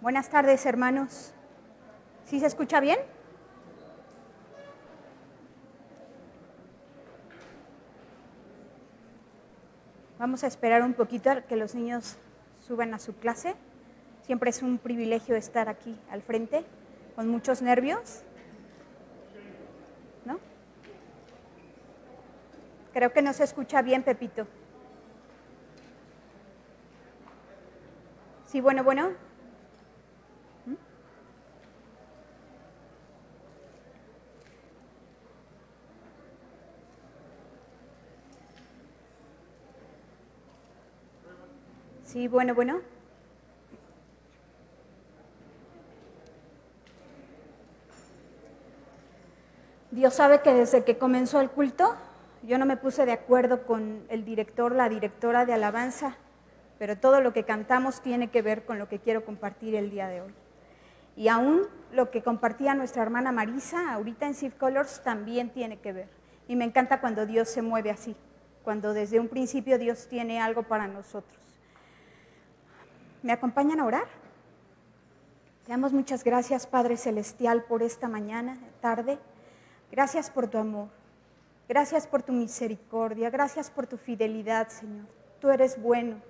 Buenas tardes, hermanos. ¿Sí se escucha bien? Vamos a esperar un poquito a que los niños suban a su clase. Siempre es un privilegio estar aquí al frente, con muchos nervios, ¿no? Creo que no se escucha bien, Pepito. Sí, bueno. Sí, bueno. Dios sabe que desde que comenzó el culto, yo no me puse de acuerdo con el director, la directora de alabanza, pero todo lo que cantamos tiene que ver con lo que quiero compartir el día de hoy. Y aún lo que compartía nuestra hermana Marisa ahorita en Sif Colors también tiene que ver. Y me encanta cuando Dios se mueve así, cuando desde un principio Dios tiene algo para nosotros. ¿Me acompañan a orar? Te damos muchas gracias, Padre Celestial, por esta mañana, tarde. Gracias por tu amor. Gracias por tu misericordia. Gracias por tu fidelidad, Señor. Tú eres bueno.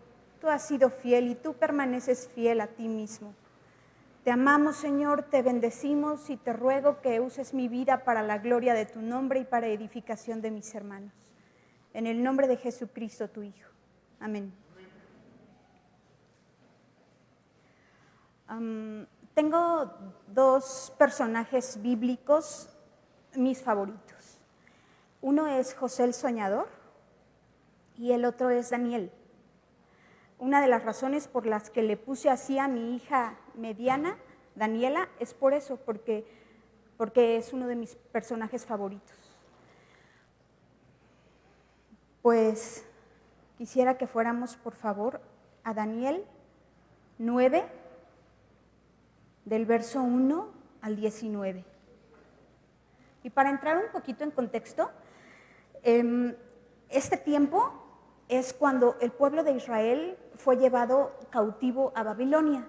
Tú has sido fiel y tú permaneces fiel a ti mismo. Te amamos, Señor, te bendecimos y te ruego que uses mi vida para la gloria de tu nombre y para edificación de mis hermanos. En el nombre de Jesucristo, tu Hijo. Amén. Tengo dos personajes bíblicos, mis favoritos. Uno es José el Soñador y el otro es Daniel. Una de las razones por las que le puse así a mi hija mediana, Daniela, es por eso, porque es uno de mis personajes favoritos. Pues quisiera que fuéramos, por favor, a Daniel 9, del verso 1 al 19. Y para entrar un poquito en contexto, este tiempo es cuando el pueblo de Israel fue llevado cautivo a Babilonia.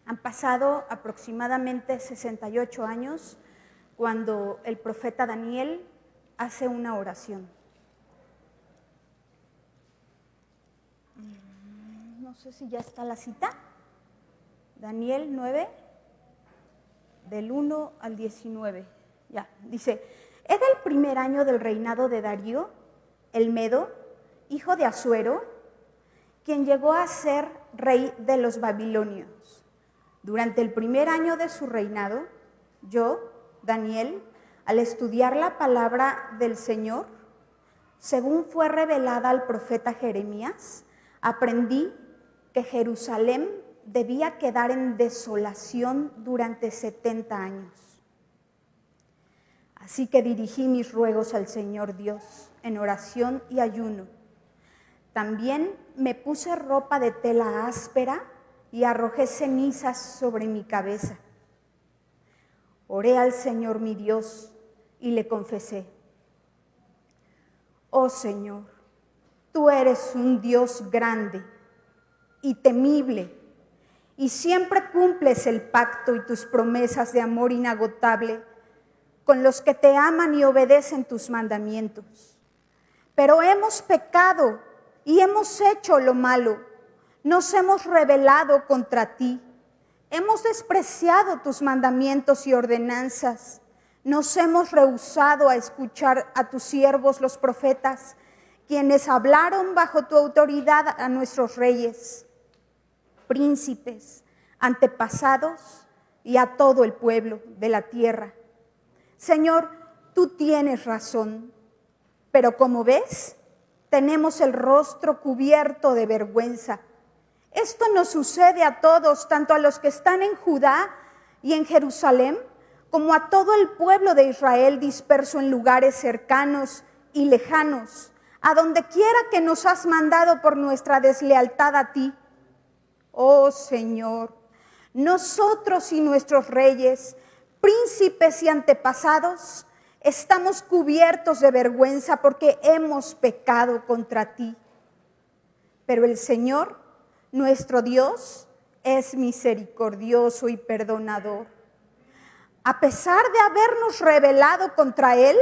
Han pasado aproximadamente 68 años cuando el profeta Daniel hace una oración. No sé si ya está la cita. Daniel 9, del 1 al 19. Ya, dice, era el primer año del reinado de Darío, el Medo, hijo de Asuero, quien llegó a ser rey de los babilonios. Durante el primer año de su reinado, yo, Daniel, al estudiar la palabra del Señor, según fue revelada al profeta Jeremías, aprendí que Jerusalén debía quedar en desolación durante 70 años. Así que dirigí mis ruegos al Señor Dios en oración y ayuno. También me puse ropa de tela áspera y arrojé cenizas sobre mi cabeza. Oré al Señor mi Dios y le confesé: oh Señor, tú eres un Dios grande y temible, y siempre cumples el pacto y tus promesas de amor inagotable con los que te aman y obedecen tus mandamientos. Pero hemos pecado y hemos hecho lo malo, nos hemos rebelado contra ti, hemos despreciado tus mandamientos y ordenanzas, nos hemos rehusado a escuchar a tus siervos los profetas, quienes hablaron bajo tu autoridad a nuestros reyes, príncipes, antepasados y a todo el pueblo de la tierra. Señor, tú tienes razón, pero como ves, tenemos el rostro cubierto de vergüenza. Esto nos sucede a todos, tanto a los que están en Judá y en Jerusalén, como a todo el pueblo de Israel disperso en lugares cercanos y lejanos, a donde quiera que nos has mandado por nuestra deslealtad a ti. Oh Señor, nosotros y nuestros reyes, príncipes y antepasados, estamos cubiertos de vergüenza porque hemos pecado contra ti. Pero el Señor, nuestro Dios, es misericordioso y perdonador. A pesar de habernos rebelado contra Él,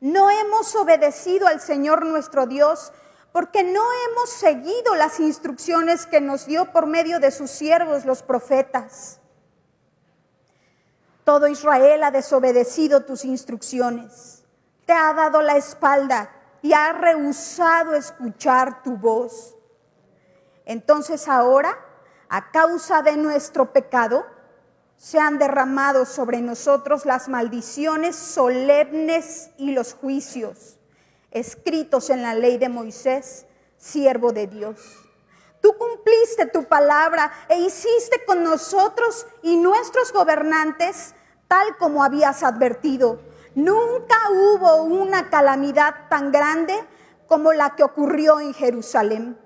no hemos obedecido al Señor nuestro Dios, porque no hemos seguido las instrucciones que nos dio por medio de sus siervos, los profetas. Todo Israel ha desobedecido tus instrucciones, te ha dado la espalda y ha rehusado escuchar tu voz. Entonces ahora, a causa de nuestro pecado, se han derramado sobre nosotros las maldiciones solemnes y los juicios escritos en la ley de Moisés, siervo de Dios. Tú cumpliste tu palabra e hiciste con nosotros y nuestros gobernantes tal como habías advertido. Nunca hubo una calamidad tan grande como la que ocurrió en Jerusalén.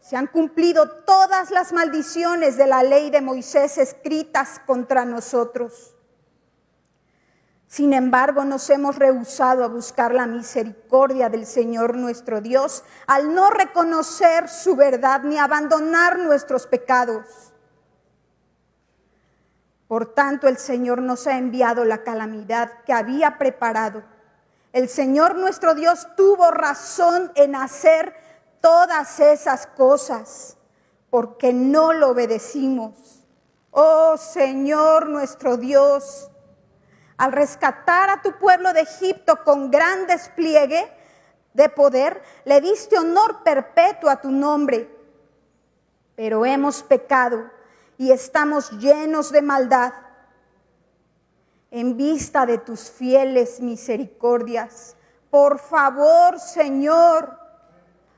Se han cumplido todas las maldiciones de la ley de Moisés escritas contra nosotros. Sin embargo, nos hemos rehusado a buscar la misericordia del Señor nuestro Dios al no reconocer su verdad ni abandonar nuestros pecados. Por tanto, el Señor nos ha enviado la calamidad que había preparado. El Señor nuestro Dios tuvo razón en hacer todas esas cosas, porque no lo obedecimos. Oh Señor nuestro Dios, al rescatar a tu pueblo de Egipto con gran despliegue de poder, le diste honor perpetuo a tu nombre. Pero hemos pecado y estamos llenos de maldad. En vista de tus fieles misericordias, por favor, Señor,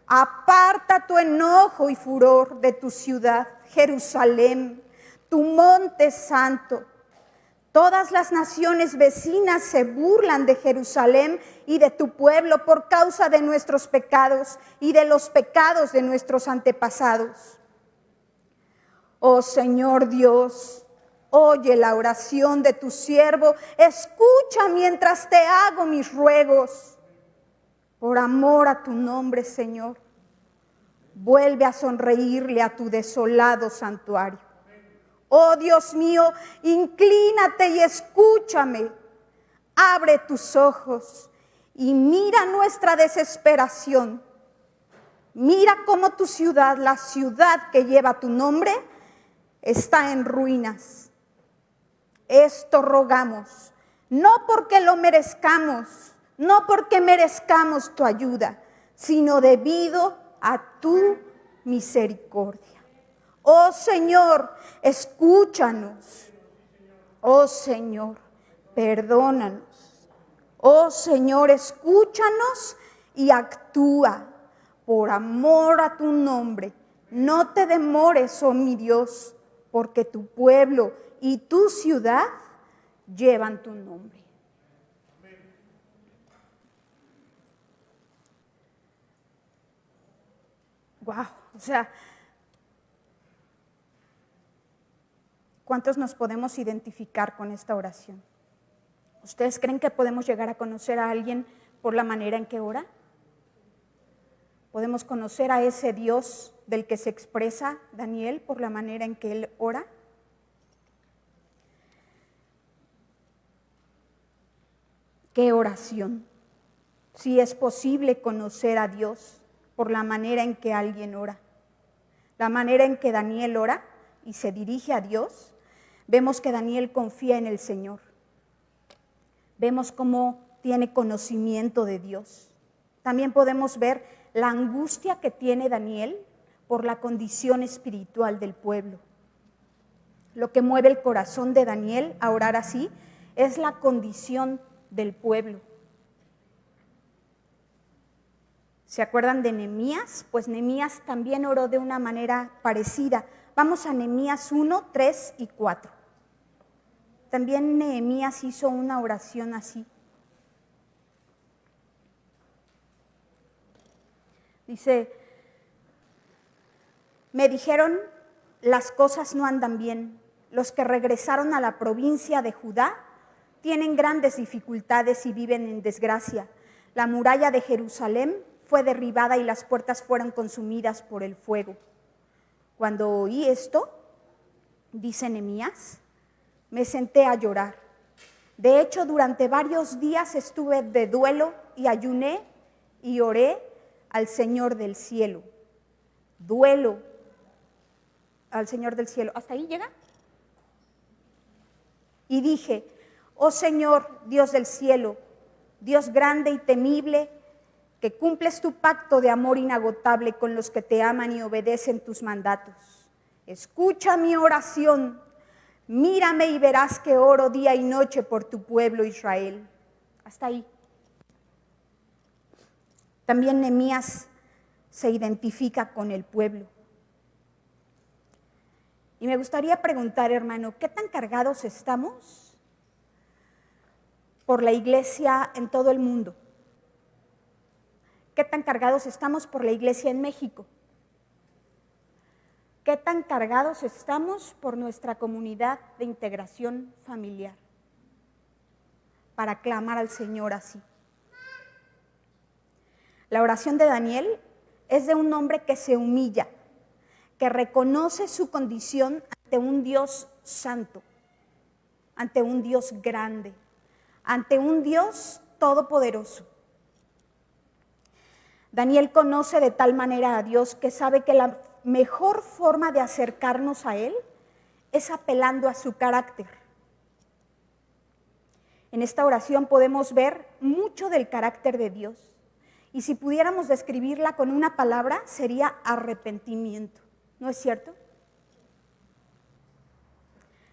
aparta tu enojo y furor de tu ciudad, Jerusalén, tu monte santo. Todas las naciones vecinas se burlan de Jerusalén y de tu pueblo por causa de nuestros pecados y de los pecados de nuestros antepasados. Oh Señor Dios, oye la oración de tu siervo, escucha mientras te hago mis ruegos. Por amor a tu nombre, Señor, vuelve a sonreírle a tu desolado santuario. Oh Dios mío, inclínate y escúchame. Abre tus ojos y mira nuestra desesperación. Mira cómo tu ciudad, la ciudad que lleva tu nombre, está en ruinas. Esto rogamos, no porque lo merezcamos, no porque merezcamos tu ayuda, sino debido a tu misericordia. Oh Señor, escúchanos. Oh Señor, perdónanos. Oh Señor, escúchanos y actúa por amor a tu nombre. No te demores, oh mi Dios, porque tu pueblo y tu ciudad llevan tu nombre. Wow, o sea, ¿cuántos nos podemos identificar con esta oración? ¿Ustedes creen que podemos llegar a conocer a alguien por la manera en que ora? ¿Podemos conocer a ese Dios del que se expresa Daniel por la manera en que él ora? ¿Qué oración? Si es posible conocer a Dios por la manera en que alguien ora. La manera en que Daniel ora y se dirige a Dios, vemos que Daniel confía en el Señor. Vemos cómo tiene conocimiento de Dios. También podemos ver la angustia que tiene Daniel por la condición espiritual del pueblo. Lo que mueve el corazón de Daniel a orar así es la condición del pueblo. ¿Se acuerdan de Nehemías? Pues Nehemías también oró de una manera parecida. Vamos a Nehemías 1, 3 y 4. También Nehemías hizo una oración así. Dice, me dijeron, las cosas no andan bien. Los que regresaron a la provincia de Judá tienen grandes dificultades y viven en desgracia. La muralla de Jerusalén fue derribada y las puertas fueron consumidas por el fuego. Cuando oí esto, dice Nehemías, me senté a llorar. De hecho, durante varios días estuve de duelo y ayuné y oré al Señor del cielo. Duelo al Señor del cielo. ¿Hasta ahí llega? Y dije, oh Señor, Dios del cielo, Dios grande y temible, que cumples tu pacto de amor inagotable con los que te aman y obedecen tus mandatos. Escucha mi oración, mírame y verás que oro día y noche por tu pueblo Israel. Hasta ahí. También Nehemías se identifica con el pueblo. Y me gustaría preguntar, hermano, ¿qué tan cargados estamos por la iglesia en todo el mundo? ¿Qué tan cargados estamos por la iglesia en México? ¿Qué tan cargados estamos por nuestra comunidad de integración familiar? Para clamar al Señor así. La oración de Daniel es de un hombre que se humilla, que reconoce su condición ante un Dios santo, ante un Dios grande, ante un Dios todopoderoso. Daniel conoce de tal manera a Dios que sabe que la mejor forma de acercarnos a Él es apelando a su carácter. En esta oración podemos ver mucho del carácter de Dios. Y si pudiéramos describirla con una palabra, sería arrepentimiento. ¿No es cierto?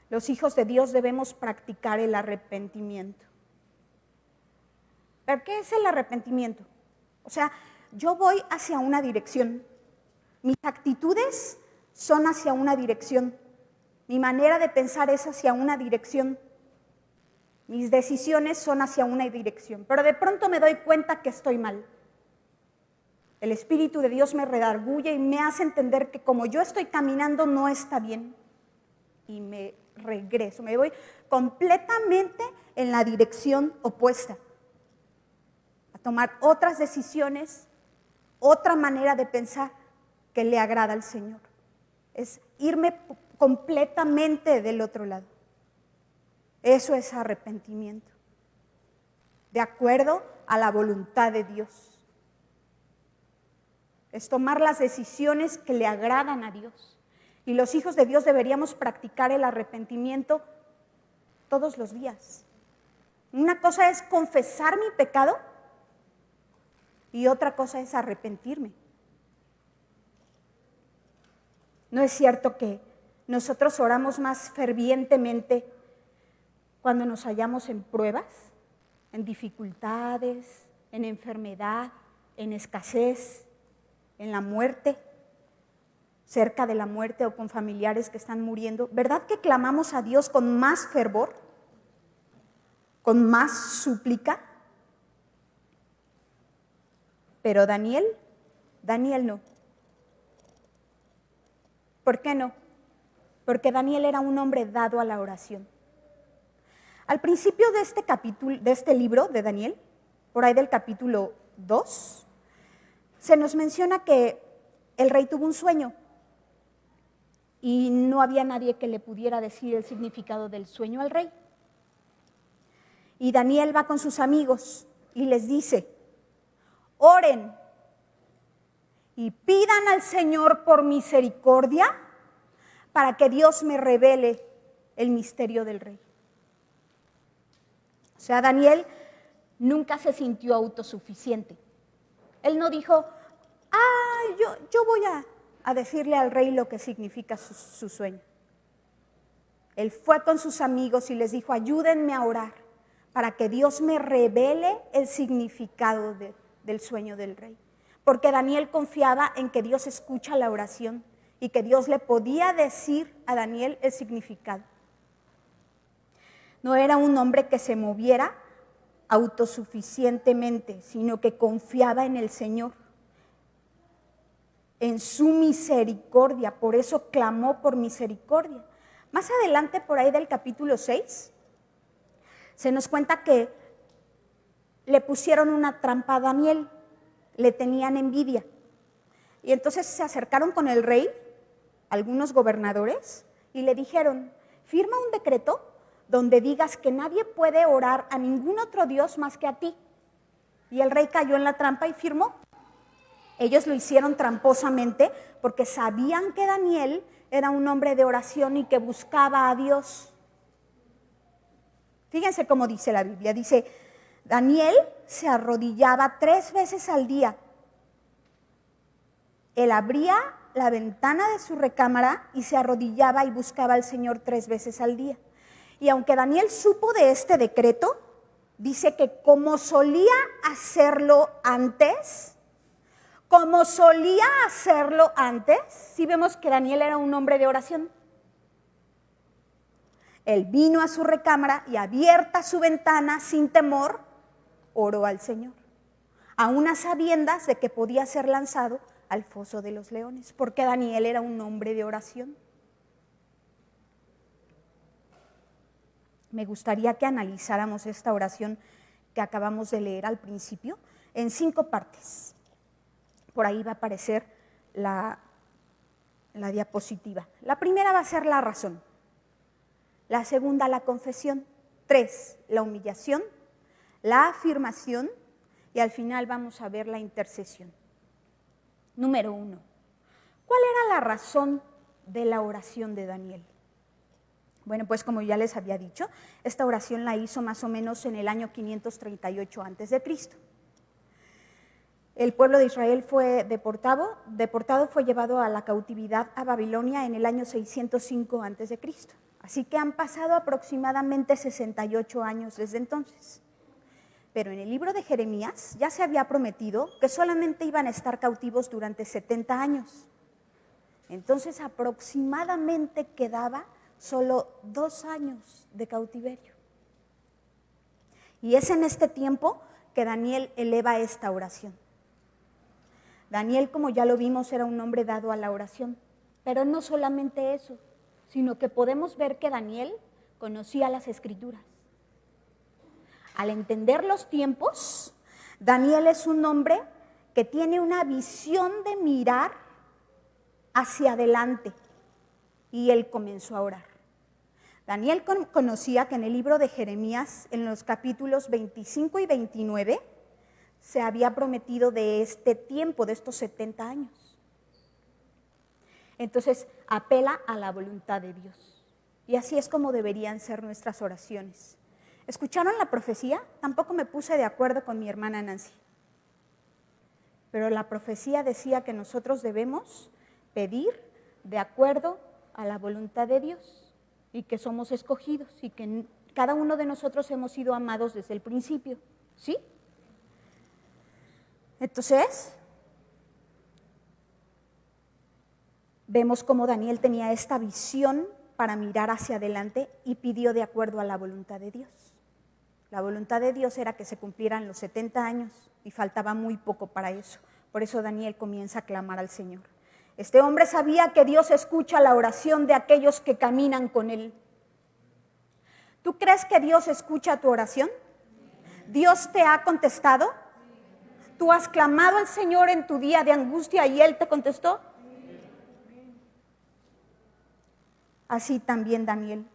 Los hijos de Dios debemos practicar el arrepentimiento. ¿Pero qué es el arrepentimiento? O sea, yo voy hacia una dirección. Mis actitudes son hacia una dirección. Mi manera de pensar es hacia una dirección. Mis decisiones son hacia una dirección. Pero de pronto me doy cuenta que estoy mal. El Espíritu de Dios me redarguye y me hace entender que como yo estoy caminando no está bien. Y me regreso, me voy completamente en la dirección opuesta. A tomar otras decisiones, otra manera de pensar que le agrada al Señor. Es irme completamente del otro lado. Eso es arrepentimiento. De acuerdo a la voluntad de Dios. Es tomar las decisiones que le agradan a Dios. Y los hijos de Dios deberíamos practicar el arrepentimiento todos los días. Una cosa es confesar mi pecado y otra cosa es arrepentirme. ¿No es cierto que nosotros oramos más fervientemente cuando nos hallamos en pruebas, en dificultades, en enfermedad, en escasez, en la muerte, cerca de la muerte o con familiares que están muriendo? ¿Verdad que clamamos a Dios con más fervor, con más súplica? Pero Daniel no. ¿Por qué no? Porque Daniel era un hombre dado a la oración. Al principio de este capítulo, de este libro de Daniel, por ahí del capítulo 2, se nos menciona que el rey tuvo un sueño y no había nadie que le pudiera decir el significado del sueño al rey. Y Daniel va con sus amigos y les dice: oren y pidan al Señor por misericordia para que Dios me revele el misterio del rey. O sea, Daniel nunca se sintió autosuficiente. Él no dijo: yo voy a decirle al rey lo que significa su sueño. Él fue con sus amigos y les dijo: ayúdenme a orar para que Dios me revele el significado del sueño del rey. Porque Daniel confiaba en que Dios escucha la oración y que Dios le podía decir a Daniel el significado. No era un hombre que se moviera autosuficientemente, sino que confiaba en el Señor, en su misericordia. Por eso clamó por misericordia. Más adelante, por ahí del capítulo 6, se nos cuenta que le pusieron una trampa a Daniel, le tenían envidia. Y entonces se acercaron con el rey algunos gobernadores y le dijeron, firma un decreto donde digas que nadie puede orar a ningún otro Dios más que a ti. Y el rey cayó en la trampa y firmó. Ellos lo hicieron tramposamente porque sabían que Daniel era un hombre de oración y que buscaba a Dios. Fíjense cómo dice la Biblia. Dice, Daniel se arrodillaba 3 veces al día. Él abría la ventana de su recámara y se arrodillaba y buscaba al Señor 3 veces al día. Y aunque Daniel supo de este decreto, dice que como solía hacerlo antes, sí vemos que Daniel era un hombre de oración. Él vino a su recámara y abierta su ventana sin temor, oró al Señor, aún a sabiendas de que podía ser lanzado al foso de los leones, porque Daniel era un hombre de oración. Me gustaría que analizáramos esta oración que acabamos de leer al principio en 5 partes. Por ahí va a aparecer la diapositiva. La primera va a ser la razón. La segunda, la confesión. 3, la humillación, la afirmación y al final vamos a ver la intercesión. Número 1. ¿Cuál era la razón de la oración de Daniel? Bueno, pues como ya les había dicho, esta oración la hizo más o menos en el año 538 a.C. El pueblo de Israel fue deportado, fue llevado a la cautividad a Babilonia en el año 605 a.C. Así que han pasado aproximadamente 68 años desde entonces. Pero en el libro de Jeremías ya se había prometido que solamente iban a estar cautivos durante 70 años. Entonces aproximadamente quedaba solo 2 años de cautiverio. Y es en este tiempo que Daniel eleva esta oración. Daniel, como ya lo vimos, era un hombre dado a la oración, pero no solamente eso, sino que podemos ver que Daniel conocía las Escrituras. Al entender los tiempos, Daniel es un hombre que tiene una visión de mirar hacia adelante y él comenzó a orar. Daniel conocía que en el libro de Jeremías, en los capítulos 25 y 29, se había prometido de este tiempo, de estos 70 años. Entonces, apela a la voluntad de Dios. Y así es como deberían ser nuestras oraciones. ¿Escucharon la profecía? Tampoco me puse de acuerdo con mi hermana Nancy. Pero la profecía decía que nosotros debemos pedir de acuerdo a la voluntad de Dios y que somos escogidos y que cada uno de nosotros hemos sido amados desde el principio. ¿Sí? Entonces, vemos cómo Daniel tenía esta visión para mirar hacia adelante y pidió de acuerdo a la voluntad de Dios. La voluntad de Dios era que se cumplieran los 70 años y faltaba muy poco para eso. Por eso Daniel comienza a clamar al Señor. Este hombre sabía que Dios escucha la oración de aquellos que caminan con Él. ¿Tú crees que Dios escucha tu oración? ¿Dios te ha contestado? ¿Tú has clamado al Señor en tu día de angustia y Él te contestó? Así también Daniel.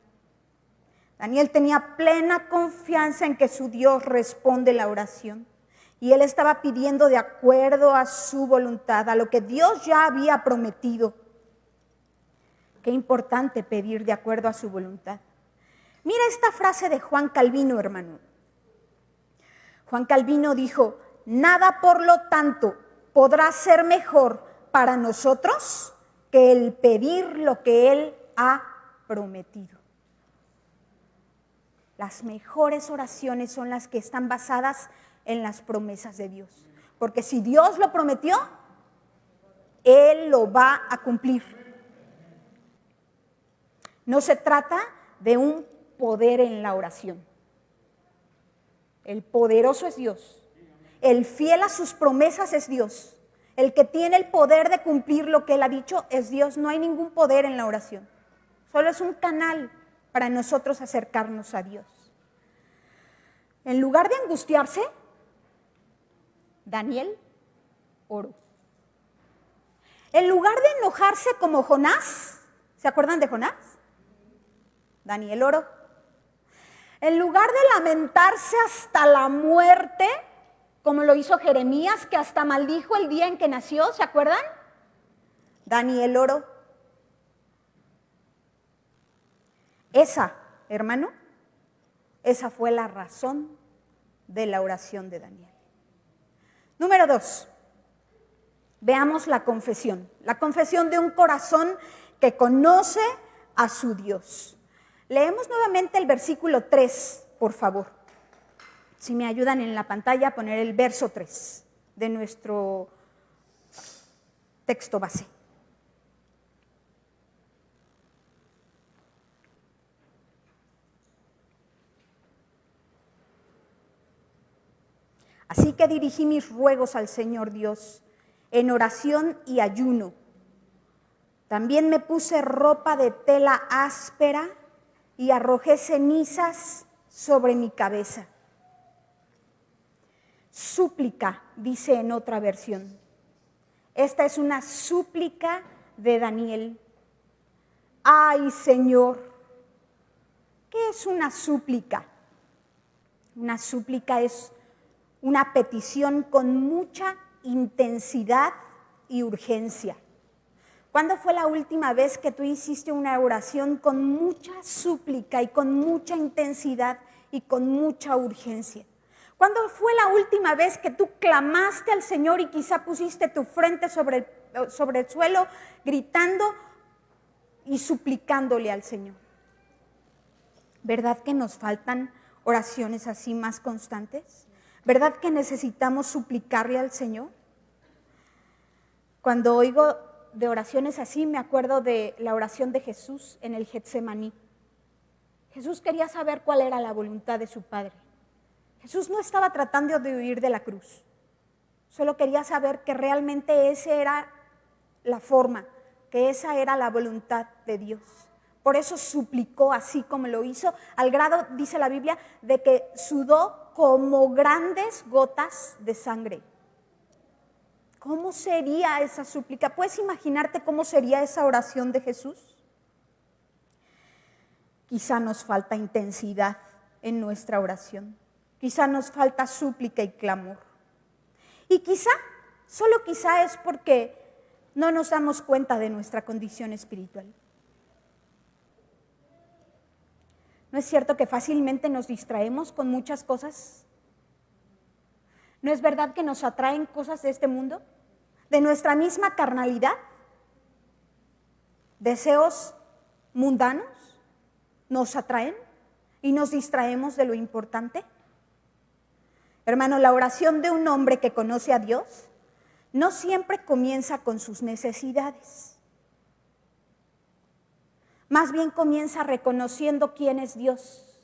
Daniel tenía plena confianza en que su Dios responde la oración. Y él estaba pidiendo de acuerdo a su voluntad, a lo que Dios ya había prometido. Qué importante pedir de acuerdo a su voluntad. Mira esta frase de Juan Calvino, hermano. Juan Calvino dijo, nada por lo tanto podrá ser mejor para nosotros que el pedir lo que Él ha prometido. Las mejores oraciones son las que están basadas en las promesas de Dios. Porque si Dios lo prometió, Él lo va a cumplir. No se trata de un poder en la oración. El poderoso es Dios. El fiel a sus promesas es Dios. El que tiene el poder de cumplir lo que Él ha dicho es Dios. No hay ningún poder en la oración. Solo es un canal para nosotros acercarnos a Dios. En lugar de angustiarse, Daniel oró. En lugar de enojarse como Jonás, ¿se acuerdan de Jonás? Daniel oró. En lugar de lamentarse hasta la muerte, como lo hizo Jeremías, que hasta maldijo el día en que nació, ¿se acuerdan? Daniel oró. Esa, hermano, esa fue la razón de la oración de Daniel. Número 2, veamos la confesión de un corazón que conoce a su Dios. Leemos nuevamente el versículo 3, por favor. Si me ayudan en la pantalla a poner el verso 3 de nuestro texto base. Así que dirigí mis ruegos al Señor Dios en oración y ayuno. También me puse ropa de tela áspera y arrojé cenizas sobre mi cabeza. Súplica, dice en otra versión. Esta es una súplica de Daniel. Ay, Señor, ¿qué es una súplica? Una súplica es una petición con mucha intensidad y urgencia. ¿Cuándo fue la última vez que tú hiciste una oración con mucha súplica y con mucha intensidad y con mucha urgencia? ¿Cuándo fue la última vez que tú clamaste al Señor y quizá pusiste tu frente sobre el suelo gritando y suplicándole al Señor? ¿Verdad que nos faltan oraciones así más constantes? ¿Verdad que necesitamos suplicarle al Señor? Cuando oigo de oraciones así, me acuerdo de la oración de Jesús en el Getsemaní. Jesús quería saber cuál era la voluntad de su Padre. Jesús no estaba tratando de huir de la cruz, solo quería saber que realmente esa era la forma, que esa era la voluntad de Dios. Por eso suplicó así como lo hizo, al grado, dice la Biblia, de que sudó como grandes gotas de sangre. ¿Cómo sería esa súplica? ¿Puedes imaginarte cómo sería esa oración de Jesús? Quizá nos falta intensidad en nuestra oración. Quizá nos falta súplica y clamor. Y quizá, solo quizá es porque no nos damos cuenta de nuestra condición espiritual. ¿No es cierto que fácilmente nos distraemos con muchas cosas? ¿No es verdad que nos atraen cosas de este mundo? ¿De nuestra misma carnalidad? ¿Deseos mundanos nos atraen y nos distraemos de lo importante? Hermano, la oración de un hombre que conoce a Dios no siempre comienza con sus necesidades. Más bien comienza reconociendo quién es Dios.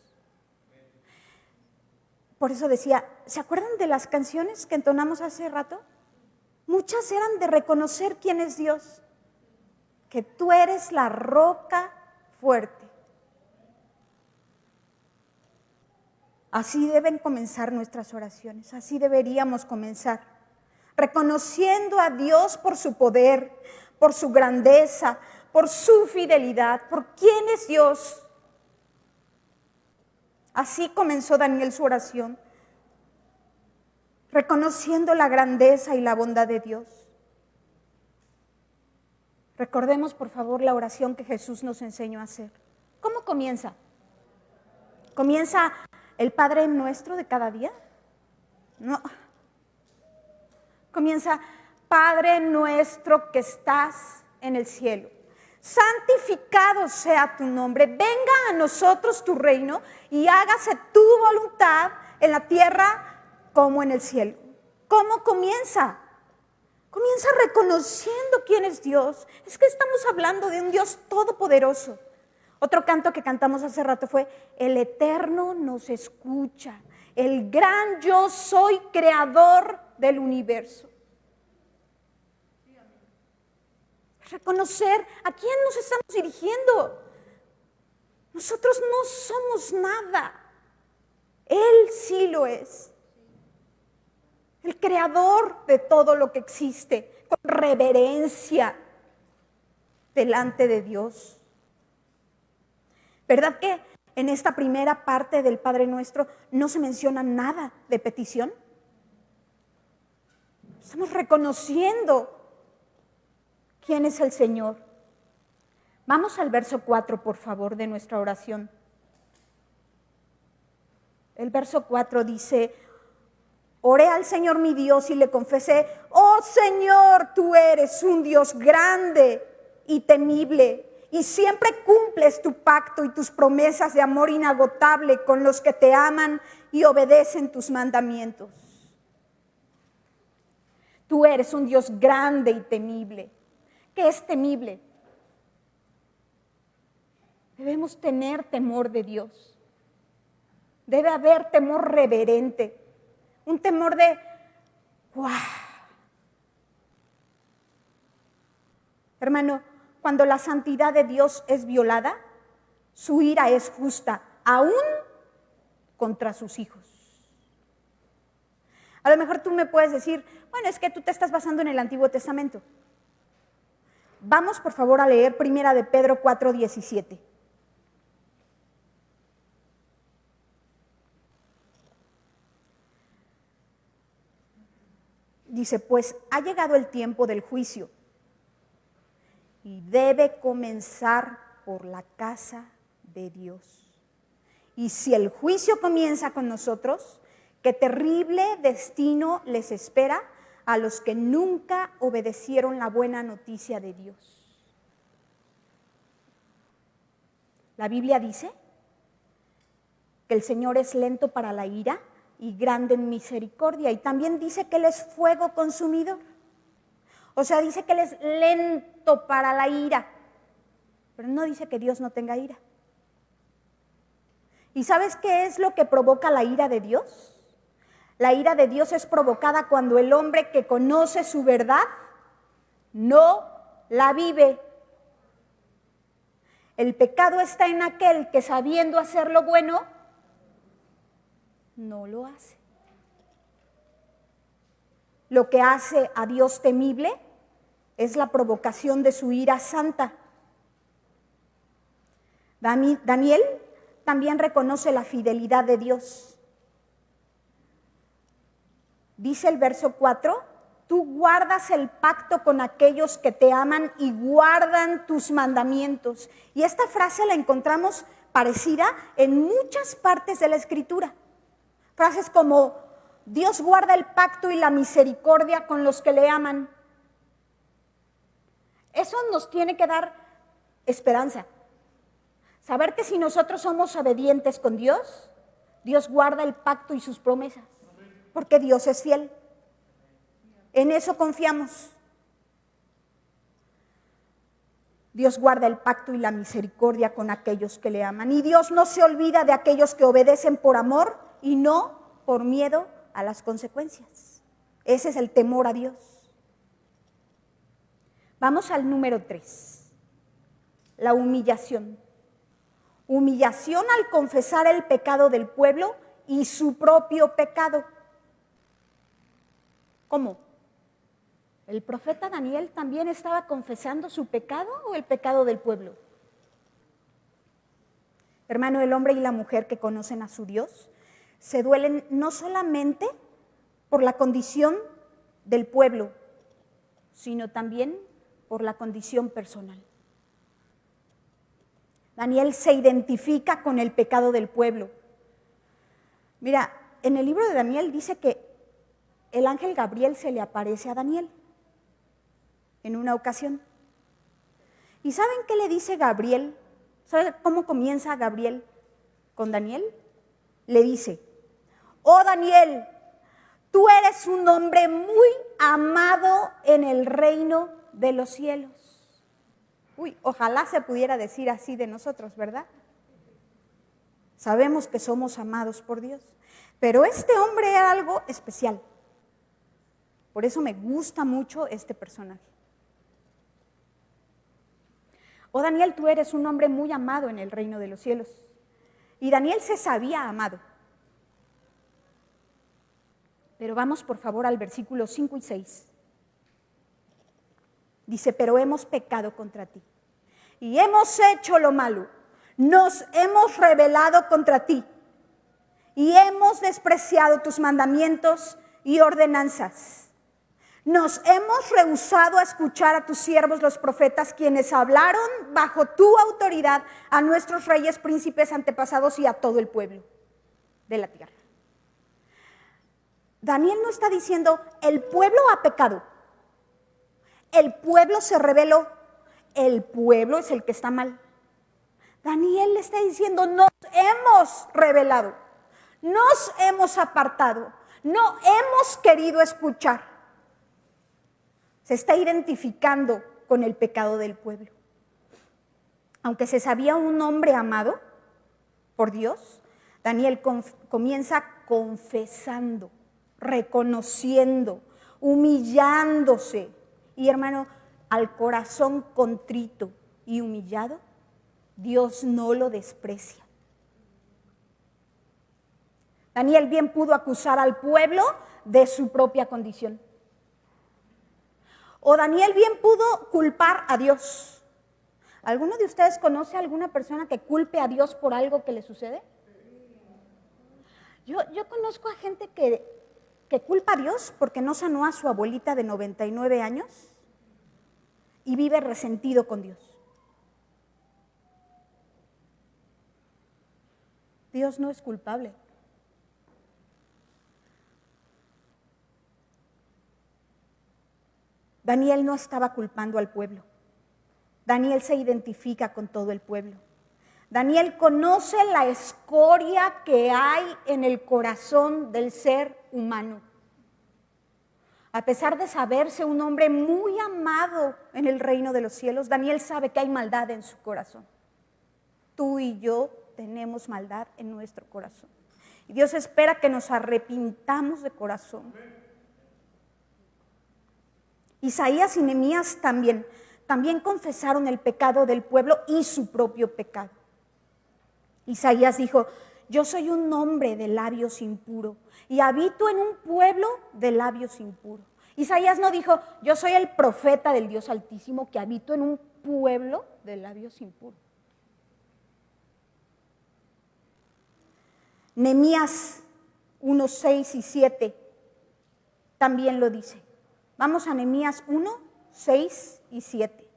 Por eso decía, ¿se acuerdan de las canciones que entonamos hace rato? Muchas eran de reconocer quién es Dios, que tú eres la roca fuerte. Así deben comenzar nuestras oraciones, así deberíamos comenzar, reconociendo a Dios por su poder, por su grandeza, por su fidelidad, por quién es Dios. Así comenzó Daniel su oración, reconociendo la grandeza y la bondad de Dios. Recordemos, por favor, la oración que Jesús nos enseñó a hacer. ¿Cómo comienza? ¿Comienza el Padre Nuestro de cada día? No. Comienza, Padre Nuestro que estás en el cielo. Santificado sea tu nombre, venga a nosotros tu reino y hágase tu voluntad en la tierra como en el cielo. ¿Cómo comienza? Comienza reconociendo quién es Dios. Es que estamos hablando de un Dios todopoderoso. Otro canto que cantamos hace rato fue, el Eterno nos escucha, el gran yo soy creador del universo. Reconocer a quién nos estamos dirigiendo. Nosotros no somos nada. Él sí lo es. El creador de todo lo que existe, con reverencia, delante de Dios. ¿Verdad que en esta primera parte del Padre Nuestro no se menciona nada de petición? Estamos reconociendo quién es el Señor. Vamos al verso 4, por favor, de nuestra oración. El verso 4 dice: oré al Señor mi Dios y le confesé: oh Señor, tú eres un Dios grande y temible, y siempre cumples tu pacto y tus promesas de amor inagotable con los que te aman y obedecen tus mandamientos. Tú eres un Dios grande y temible. ¿Qué es temible? Debemos tener temor de Dios. Debe haber temor reverente, un temor de ¡guau! Hermano, cuando la santidad de Dios es violada, su ira es justa, aún contra sus hijos. A lo mejor tú me puedes decir: bueno, es que tú te estás basando en el Antiguo Testamento. Vamos, por favor, a leer 1 de Pedro 4:17. Dice: pues ha llegado el tiempo del juicio y debe comenzar por la casa de Dios. Y si el juicio comienza con nosotros, qué terrible destino les espera a los que nunca obedecieron la buena noticia de Dios. La Biblia dice que el Señor es lento para la ira y grande en misericordia, y también dice que Él es fuego consumidor. O sea, dice que Él es lento para la ira, pero no dice que Dios no tenga ira. ¿Y sabes qué es lo que provoca la ira de Dios? La ira de Dios es provocada cuando el hombre que conoce su verdad no la vive. El pecado está en aquel que, sabiendo hacer lo bueno, no lo hace. Lo que hace a Dios temible es la provocación de su ira santa. Daniel también reconoce la fidelidad de Dios. Dice el verso 4: tú guardas el pacto con aquellos que te aman y guardan tus mandamientos. Y esta frase la encontramos parecida en muchas partes de la Escritura. Frases como: Dios guarda el pacto y la misericordia con los que le aman. Eso nos tiene que dar esperanza. Saber que si nosotros somos obedientes con Dios, Dios guarda el pacto y sus promesas, porque Dios es fiel. En eso confiamos. Dios guarda el pacto y la misericordia con aquellos que le aman. Y Dios no se olvida de aquellos que obedecen por amor y no por miedo a las consecuencias. Ese es el temor a Dios. Vamos al número 3. La humillación. Humillación al confesar el pecado del pueblo y su propio pecado. ¿Cómo? ¿El profeta Daniel también estaba confesando su pecado o el pecado del pueblo? Hermano, el hombre y la mujer que conocen a su Dios se duelen no solamente por la condición del pueblo, sino también por la condición personal. Daniel se identifica con el pecado del pueblo. Mira, en el libro de Daniel dice que el ángel Gabriel se le aparece a Daniel en una ocasión. ¿Y saben qué le dice Gabriel? ¿Saben cómo comienza Gabriel con Daniel? Le dice: oh Daniel, tú eres un hombre muy amado en el reino de los cielos. Uy, ojalá se pudiera decir así de nosotros, ¿verdad? Sabemos que somos amados por Dios, pero este hombre era algo especial. Por eso me gusta mucho este personaje. Oh Daniel, tú eres un hombre muy amado en el reino de los cielos. Y Daniel se sabía amado. Pero vamos por favor al versículo 5 y 6. Dice: pero hemos pecado contra ti. y hemos hecho lo malo. Nos hemos rebelado contra ti y hemos despreciado tus mandamientos y ordenanzas. Nos hemos rehusado a escuchar a tus siervos los profetas, quienes hablaron bajo tu autoridad a nuestros reyes, príncipes, antepasados y a todo el pueblo de la tierra. Daniel no está diciendo, el pueblo ha pecado, el pueblo se rebeló, el pueblo es el que está mal. Daniel le está diciendo, nos hemos rebelado, nos hemos apartado, no hemos querido escuchar. Se está identificando con el pecado del pueblo. Aunque se sabía un hombre amado por Dios, Daniel comienza confesando, reconociendo, humillándose. Y hermano, al corazón contrito y humillado, Dios no lo desprecia. Daniel bien pudo acusar al pueblo de su propia condición. O Daniel bien pudo culpar a Dios. ¿Alguno de ustedes conoce a alguna persona que culpe a Dios por algo que le sucede? Yo conozco a gente que culpa a Dios porque no sanó a su abuelita de 99 años y vive resentido con Dios. Dios no es culpable. Daniel no estaba culpando al pueblo. Daniel se identifica con todo el pueblo. Daniel conoce la escoria que hay en el corazón del ser humano. A pesar de saberse un hombre muy amado en el reino de los cielos, Daniel sabe que hay maldad en su corazón. Tú y yo tenemos maldad en nuestro corazón. Y Dios espera que nos arrepintamos de corazón. Isaías y Nehemías también confesaron el pecado del pueblo y su propio pecado. Isaías dijo, yo soy un hombre de labios impuros y habito en un pueblo de labios impuros. Isaías no dijo, yo soy el profeta del Dios Altísimo que habito en un pueblo de labios impuros. Nehemías 1, 6 y 7 también lo dice. Vamos a Nehemías 1, 6 y 7.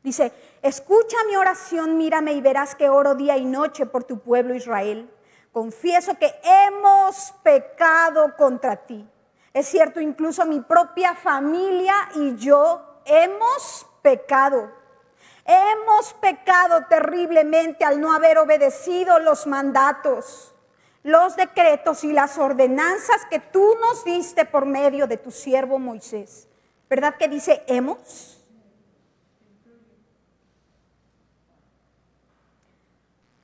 Dice, escucha mi oración, mírame y verás que oro día y noche por tu pueblo Israel. Confieso que hemos pecado contra ti. Es cierto, incluso mi propia familia y yo hemos pecado. Hemos pecado terriblemente al no haber obedecido los mandatos, los decretos y las ordenanzas que tú nos diste por medio de tu siervo Moisés. ¿Verdad que dice hemos?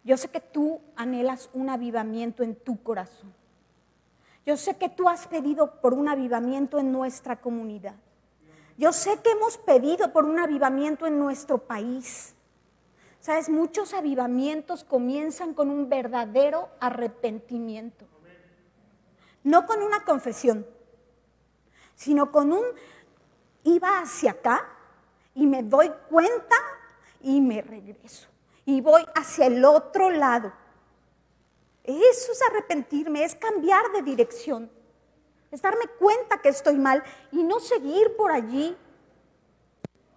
Yo sé que tú anhelas un avivamiento en tu corazón. Yo sé que tú has pedido por un avivamiento en nuestra comunidad. Yo sé que hemos pedido por un avivamiento en nuestro país. Sabes, muchos avivamientos comienzan con un verdadero arrepentimiento. No con una confesión, sino con un iba hacia acá y me doy cuenta y me regreso. Y voy hacia el otro lado. Eso es arrepentirme, es cambiar de dirección. Es darme cuenta que estoy mal y no seguir por allí.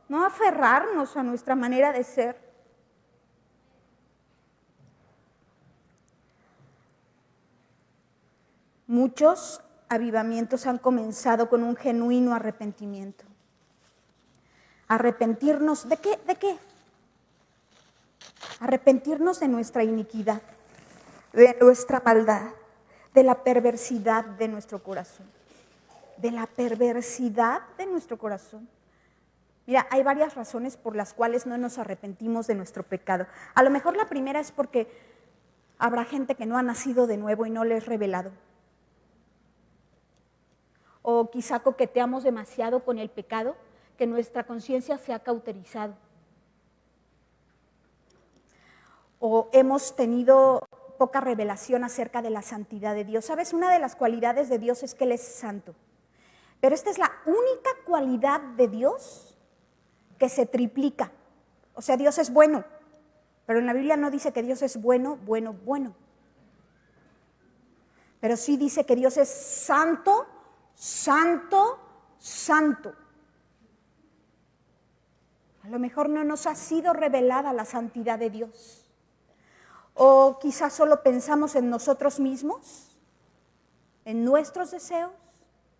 No aferrarnos a nuestra manera de ser. Muchos avivamientos han comenzado con un genuino arrepentimiento. ¿Arrepentirnos de qué? ¿De qué? Arrepentirnos de nuestra iniquidad, de nuestra maldad, de la perversidad de nuestro corazón. De la perversidad de nuestro corazón. Mira, hay varias razones por las cuales no nos arrepentimos de nuestro pecado. A lo mejor la primera es porque habrá gente que no ha nacido de nuevo y no le es revelado. O quizá coqueteamos demasiado con el pecado, que nuestra conciencia se ha cauterizado. O hemos tenido poca revelación acerca de la santidad de Dios. ¿Sabes? Una de las cualidades de Dios es que Él es santo. Pero esta es la única cualidad de Dios que se triplica. O sea, Dios es bueno, pero en la Biblia no dice que Dios es bueno, bueno, bueno. Pero sí dice que Dios es santo, santo, santo. A lo mejor no nos ha sido revelada la santidad de Dios. O quizás solo pensamos en nosotros mismos, en nuestros deseos,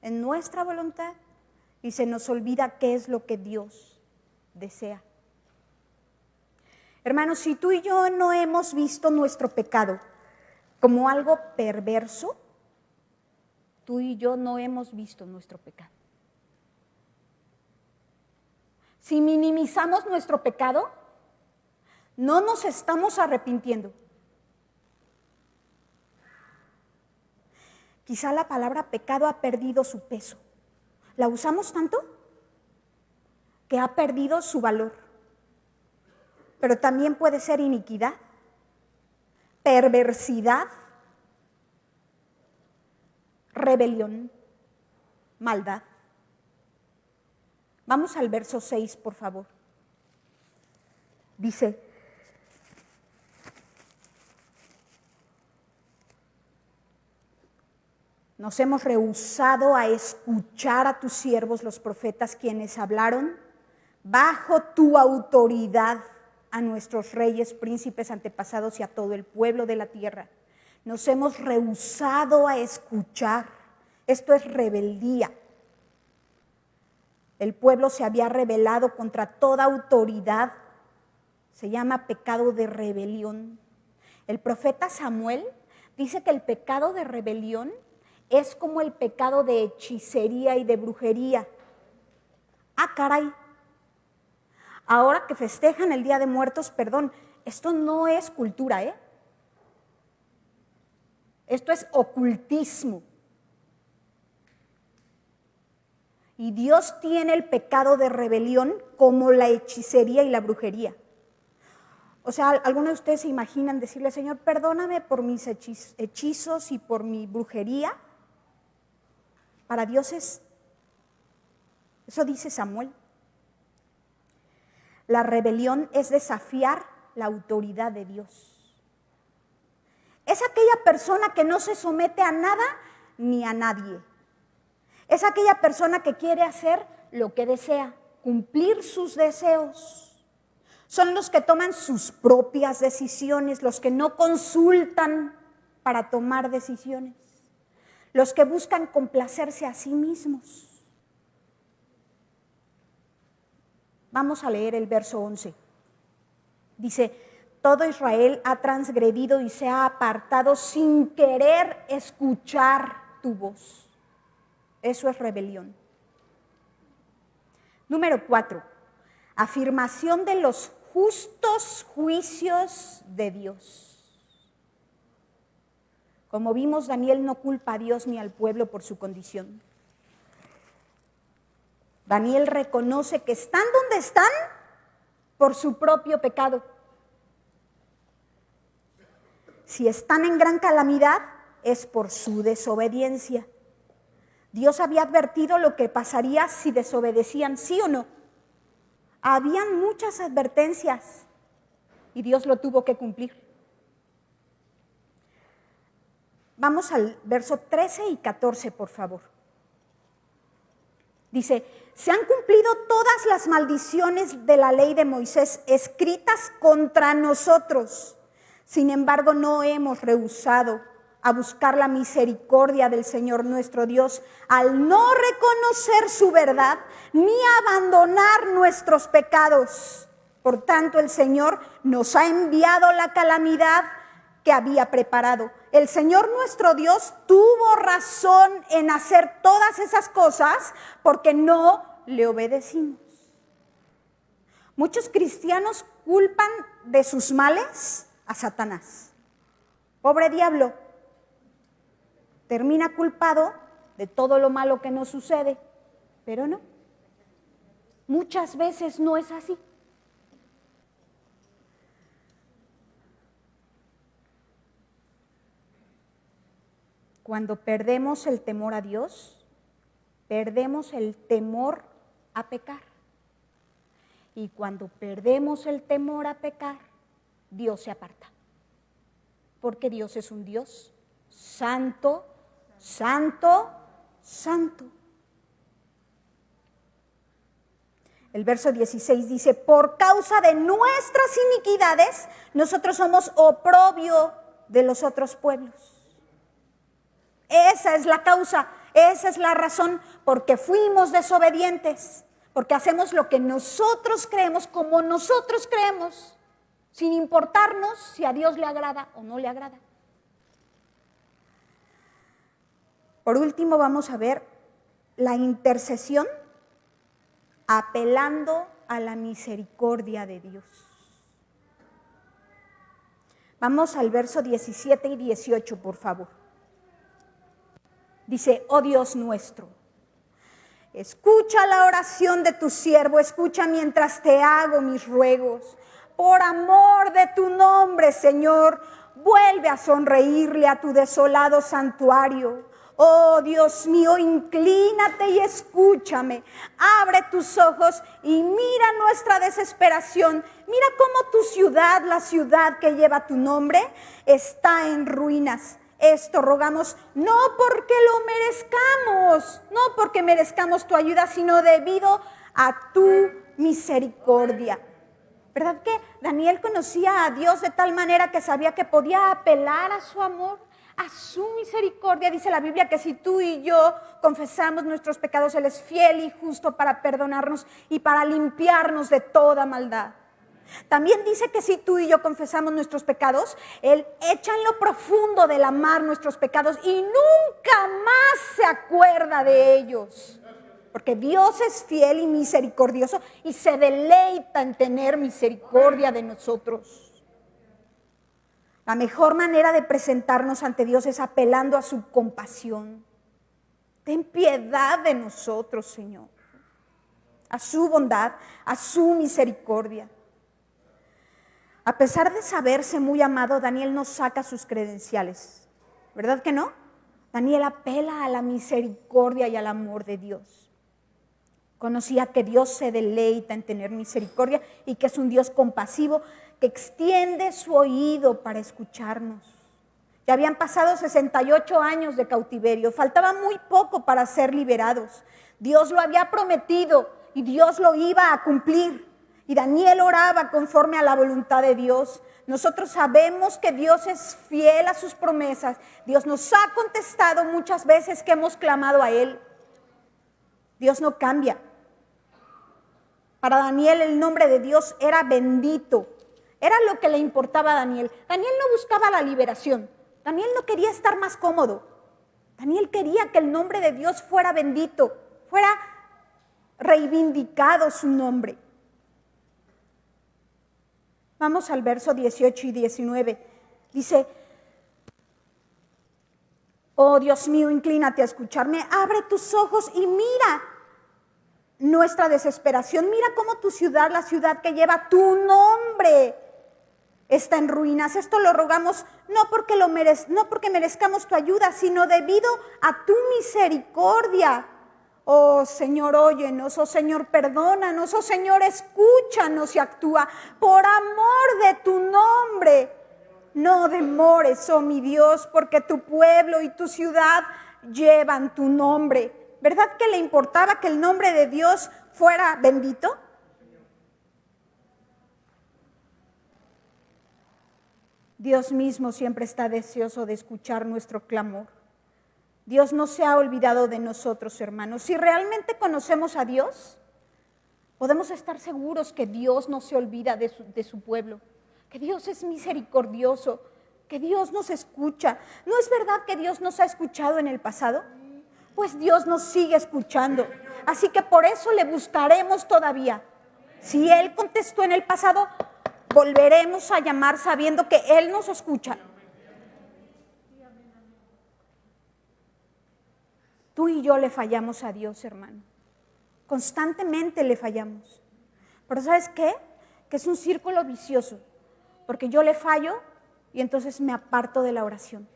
en nuestra voluntad, y se nos olvida qué es lo que Dios desea. Hermanos, si tú y yo no hemos visto nuestro pecado como algo perverso, tú y yo no hemos visto nuestro pecado. Si minimizamos nuestro pecado, no nos estamos arrepintiendo. Quizá la palabra pecado ha perdido su peso. La usamos tanto que ha perdido su valor. Pero también puede ser iniquidad, perversidad, rebelión, maldad. Vamos al verso 6, por favor. Dice: nos hemos rehusado a escuchar a tus siervos los profetas, quienes hablaron bajo tu autoridad a nuestros reyes, príncipes, antepasados y a todo el pueblo de la tierra. Nos hemos rehusado a escuchar. Esto es rebeldía. El pueblo se había rebelado contra toda autoridad. Se llama pecado de rebelión. El profeta Samuel dice que el pecado de rebelión es como el pecado de hechicería y de brujería. Ah, caray. Ahora que festejan el Día de Muertos, perdón, esto no es cultura, ¿eh? Esto es ocultismo. Y Dios tiene el pecado de rebelión como la hechicería y la brujería. O sea, algunos de ustedes se imaginan decirle: Señor, perdóname por mis hechizos y por mi brujería. Para Dios es, eso dice Samuel. La rebelión es desafiar la autoridad de Dios. Es aquella persona que no se somete a nada ni a nadie. Es aquella persona que quiere hacer lo que desea, cumplir sus deseos. Son los que toman sus propias decisiones, los que no consultan para tomar decisiones, los que buscan complacerse a sí mismos. Vamos a leer el verso 11. Dice: todo Israel ha transgredido y se ha apartado sin querer escuchar tu voz. Eso es rebelión. Número 4. Afirmación de los justos juicios de Dios. Como vimos, Daniel no culpa a Dios ni al pueblo por su condición. Daniel reconoce que están donde están por su propio pecado. Si están en gran calamidad, es por su desobediencia. Dios había advertido lo que pasaría si desobedecían, ¿sí o no? Habían muchas advertencias y Dios lo tuvo que cumplir. Vamos al verso 13 y 14, por favor. Dice: se han cumplido todas las maldiciones de la ley de Moisés escritas contra nosotros. Sin embargo, no hemos rehusado a buscar la misericordia del Señor nuestro Dios al no reconocer su verdad ni abandonar nuestros pecados. Por tanto, el Señor nos ha enviado la calamidad que había preparado. El Señor nuestro Dios tuvo razón en hacer todas esas cosas porque no le obedecimos. Muchos cristianos culpan de sus males a Satanás. Pobre diablo, termina culpado de todo lo malo que nos sucede, pero no. Muchas veces no es así. Cuando perdemos el temor a Dios, perdemos el temor a pecar. Y cuando perdemos el temor a pecar, Dios se aparta. Porque Dios es un Dios santo, santo, santo. El verso 16 dice, por causa de nuestras iniquidades, nosotros somos oprobio de los otros pueblos. Esa es la causa, esa es la razón, porque fuimos desobedientes, porque hacemos lo que nosotros creemos, como nosotros creemos, sin importarnos si a Dios le agrada o no le agrada. Por último, vamos a ver la intercesión apelando a la misericordia de Dios. Vamos al verso 17 y 18, por favor. Dice, oh Dios nuestro, escucha la oración de tu siervo, escucha mientras te hago mis ruegos. Por amor de tu nombre, Señor, vuelve a sonreírle a tu desolado santuario. Oh Dios mío, inclínate y escúchame. Abre tus ojos y mira nuestra desesperación. Mira cómo tu ciudad, la ciudad que lleva tu nombre, está en ruinas. Esto rogamos no porque lo merezcamos, no porque merezcamos tu ayuda, sino debido a tu misericordia. ¿Verdad que Daniel conocía a Dios de tal manera que sabía que podía apelar a su amor, a su misericordia? Dice la Biblia que si tú y yo confesamos nuestros pecados, Él es fiel y justo para perdonarnos y para limpiarnos de toda maldad. También dice que si tú y yo confesamos nuestros pecados, Él echa en lo profundo del mar nuestros pecados y nunca más se acuerda de ellos. Porque Dios es fiel y misericordioso y se deleita en tener misericordia de nosotros. La mejor manera de presentarnos ante Dios es apelando a su compasión. Ten piedad de nosotros, Señor. A su bondad, a su misericordia. A pesar de saberse muy amado, Daniel no saca sus credenciales. ¿Verdad que no? Daniel apela a la misericordia y al amor de Dios. Conocía que Dios se deleita en tener misericordia y que es un Dios compasivo que extiende su oído para escucharnos. Ya habían pasado 68 años de cautiverio, faltaba muy poco para ser liberados. Dios lo había prometido y Dios lo iba a cumplir. Y Daniel oraba conforme a la voluntad de Dios. Nosotros sabemos que Dios es fiel a sus promesas. Dios nos ha contestado muchas veces que hemos clamado a Él. Dios no cambia. Para Daniel el nombre de Dios era bendito. Era lo que le importaba a Daniel. Daniel no buscaba la liberación. Daniel no quería estar más cómodo. Daniel quería que el nombre de Dios fuera bendito, fuera reivindicado su nombre. Vamos al verso 18 y 19. Dice, oh Dios mío, inclínate a escucharme, abre tus ojos y mira nuestra desesperación. Mira cómo tu ciudad, la ciudad que lleva tu nombre, está en ruinas. Esto lo rogamos no porque merezcamos tu ayuda, sino debido a tu misericordia. Oh Señor, óyenos, oh Señor, perdónanos, oh Señor, escúchanos y actúa por amor de tu nombre. No demores, oh mi Dios, porque tu pueblo y tu ciudad llevan tu nombre. ¿Verdad que le importaba que el nombre de Dios fuera bendito? Dios mismo siempre está deseoso de escuchar nuestro clamor. Dios no se ha olvidado de nosotros, hermanos. Si realmente conocemos a Dios, podemos estar seguros que Dios no se olvida de su pueblo, que Dios es misericordioso, que Dios nos escucha. ¿No es verdad que Dios nos ha escuchado en el pasado? Pues Dios nos sigue escuchando. Así que por eso le buscaremos todavía. Si Él contestó en el pasado, volveremos a llamar sabiendo que Él nos escucha. Tú y yo le fallamos a Dios, hermano. Constantemente le fallamos. Pero ¿sabes qué? Que es un círculo vicioso. Porque yo le fallo y entonces me aparto de la oración.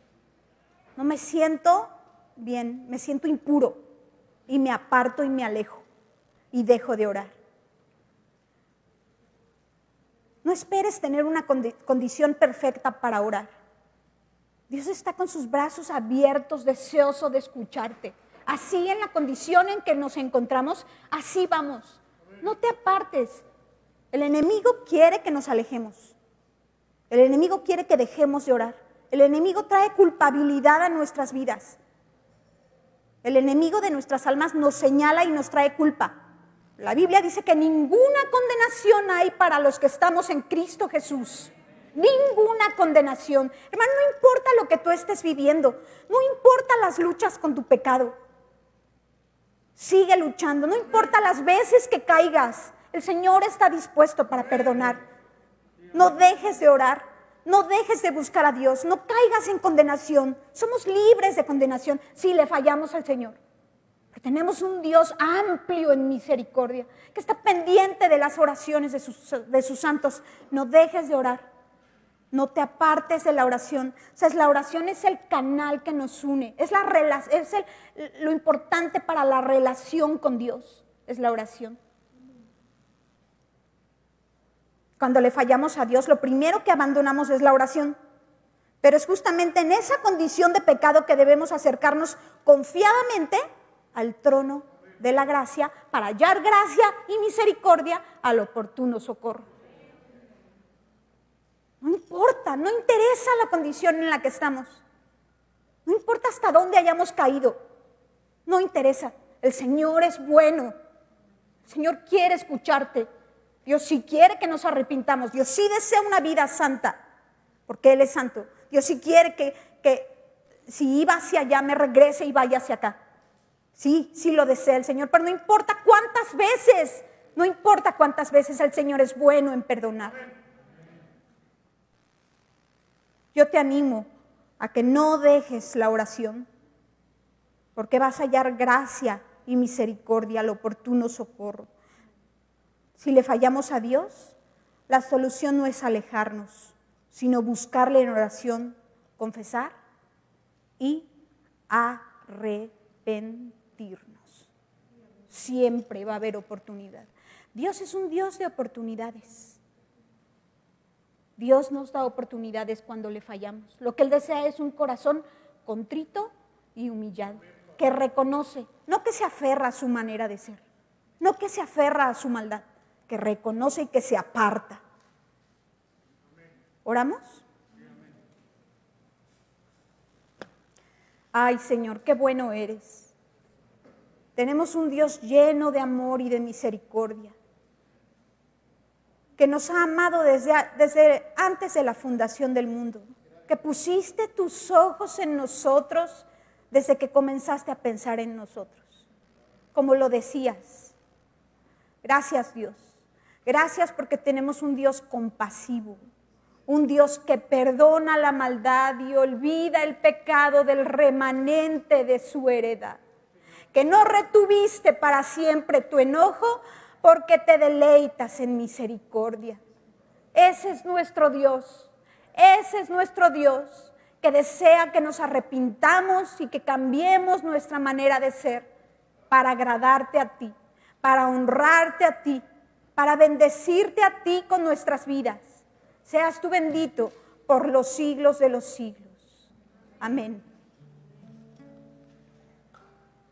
No me siento bien, me siento impuro. Y me aparto y me alejo. Y dejo de orar. No esperes tener una condición perfecta para orar. Dios está con sus brazos abiertos, deseoso de escucharte. Así en la condición en que nos encontramos, así vamos. No te apartes. El enemigo quiere que nos alejemos. El enemigo quiere que dejemos de orar. El enemigo trae culpabilidad a nuestras vidas. El enemigo de nuestras almas nos señala y nos trae culpa. La Biblia dice que ninguna condenación hay para los que estamos en Cristo Jesús. Ninguna condenación. Hermano, no importa lo que tú estés viviendo. No importa las luchas con tu pecado. Sigue luchando. No importa las veces que caigas. El Señor está dispuesto para perdonar. No dejes de orar. No dejes de buscar a Dios. No caigas en condenación. Somos libres de condenación si le fallamos al Señor. Pero tenemos un Dios amplio en misericordia, que está pendiente de las oraciones de sus santos. No dejes de orar. No te apartes de la oración. O sea, la oración es el canal que nos une. Es lo importante para la relación con Dios. Es la oración. Cuando le fallamos a Dios, lo primero que abandonamos es la oración. Pero es justamente en esa condición de pecado que debemos acercarnos confiadamente al trono de la gracia para hallar gracia y misericordia al oportuno socorro. No importa, no interesa la condición en la que estamos. No importa hasta dónde hayamos caído. No interesa. El Señor es bueno. El Señor quiere escucharte. Dios sí quiere que nos arrepintamos. Dios sí desea una vida santa, porque Él es santo. Dios sí quiere que si iba hacia allá me regrese y vaya hacia acá. Sí, sí lo desea el Señor, pero no importa cuántas veces el Señor es bueno en perdonar. Yo te animo a que no dejes la oración, porque vas a hallar gracia y misericordia al oportuno socorro. Si le fallamos a Dios, la solución no es alejarnos, sino buscarle en oración, confesar y arrepentirnos. Siempre va a haber oportunidad. Dios es un Dios de oportunidades. Dios nos da oportunidades cuando le fallamos. Lo que Él desea es un corazón contrito y humillado, que reconoce, no que se aferra a su manera de ser, no que se aferra a su maldad, que reconoce y que se aparta. ¿Oramos? Ay, Señor, qué bueno eres. Tenemos un Dios lleno de amor y de misericordia, que nos ha amado desde antes de la fundación del mundo, que pusiste tus ojos en nosotros desde que comenzaste a pensar en nosotros, como lo decías. Gracias, Dios. Gracias porque tenemos un Dios compasivo, un Dios que perdona la maldad y olvida el pecado del remanente de su heredad, que no retuviste para siempre tu enojo, porque te deleitas en misericordia. Ese es nuestro Dios, que desea que nos arrepintamos y que cambiemos nuestra manera de ser para agradarte a ti, para honrarte a ti, para bendecirte a ti con nuestras vidas. Seas tú bendito por los siglos de los siglos. Amén.